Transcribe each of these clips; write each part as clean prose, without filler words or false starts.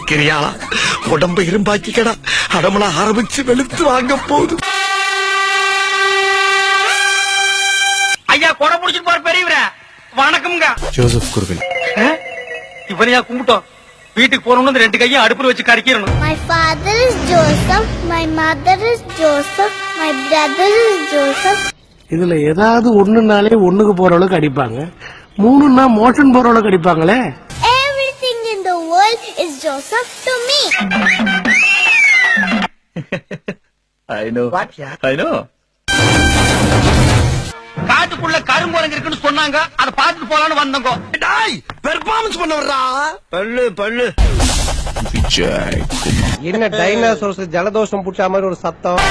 கிரியாளா உடம்ப இரும்பாக்கிக்கடா, அடமள ஆரம்பிச்சு வெளுத்து வாங்க போகுது. ஐயா கொடை புடிச்சிட்டு போற பெரியவர வணக்கம்ங்க. ஜோசப் குருவில் இவனையா கும்பிட்டோம். வீட்டுக்கு போறவங்க ரெண்டு கையும் அடுப்புல வச்சு கறிக்கிறணும். My father is Joseph, my mother is Joseph, my brother is Joseph. இதுல ஏதாவது ஒண்ணுனாலே ஒண்ணுக்கு போற அளவுக்கு அடிப்பாங்க, மூணுன்னா மோஷன் போற அளவுக்கு அடிப்பாங்களே. Everything in the world is Joseph to me. I know. I know. காட்டுக்குள்ள கருங்குரங்கு இருக்குன்னு சொன்னாங்க, அத பாத்துட்டு போலான்னு வந்தோங்க. டாய் பெர்ஃபார்மன்ஸ் பண்ண வர்றா. பல்லு பல்லு விஜய் குமார். என்ன டைனோசர்ஸ் ஜலதோஷம் புடிச்ச மாதிரி ஒரு சத்தம்.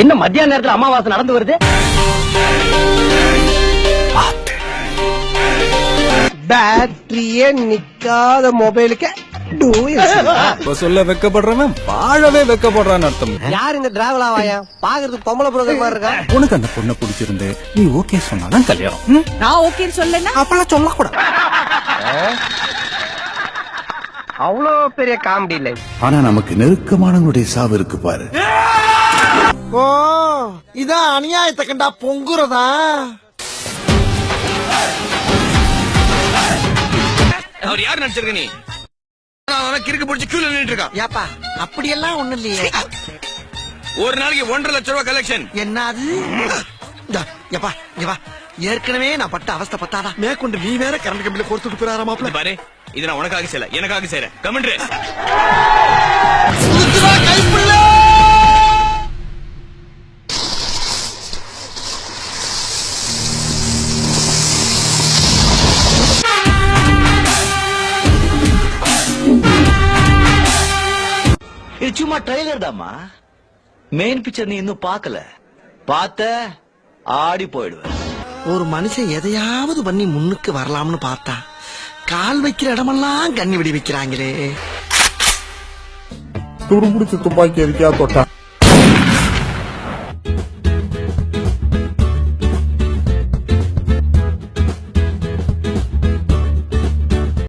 என்ன மத்தியான நேரத்துல அமாவாசை நடந்து வருது? பேட்டரியே நிக்காத மொபைலுக்கு சொல்ல வெக்கப்படுறவன் வாழவே வெக்கப்படுறான்னு அர்த்தம். யார் இந்த டிராவல் ஆவாயா? பாக்குறதுக்கு பொம்பளை புரோக்கர் மாதிரி இருக்கா. உனக்கு அந்த பொண்ணை பிடிச்சிருந்து நீ ஓகே சொன்னாதான் கல்யாணம். நான் ஓகேன்னு சொல்லனா அப்பெல்லாம் சொல்லக்கூடாது. அவ்வளோ பெரிய காமெடி இல்லை. ஆனா நமக்கு நெருக்கமானவங்களுடைய சாவு இருக்கு பாரு. ஓ இதான் அநியாயத்தை கண்டா பொங்குறதா. அவர் யார் நடிச்சிருக்க நீ? கிறுக்கு பிடிச்சி கியூல நின்னுட்டு இருக்கான். ஏப்பா அப்படியெல்லாம் ஒண்ணு இல்லையே. ஒரு நாளைக்கு 1.5 லட்சம் ரூபாய் கலெக்ஷன். என்னது? ஏப்பா இவா ஏற்கனவே நான் பட்ட அவஸ்தை பத்தாதா, மேற்கொண்டு நீ வேற கரண்ட் கம்பியில கொடுத்துட்டு போறாரா மாப்பிள்ள. பாரு, இது நான் உனக்காக செய்யல, எனக்காக செய்யறேன். கமெண்ட்ரி கைப்புள்ள இது சும்மா ட்ரைலர் தாமா. மெயின் பிக்சர் நீ இன்னும் பாக்கல. பார்த்த ஆடி போயிடுவேன். ஒரு மனுஷன் எதையாவது பண்ணி முன்னுக்கு வரலாம்னு பார்த்தா கால் வைக்கிற இடமெல்லாம் கண்ணி விடி வைக்கிறாங்களே. துருபிடிச்ச துப்பாக்கி இருக்கியா தொட்டா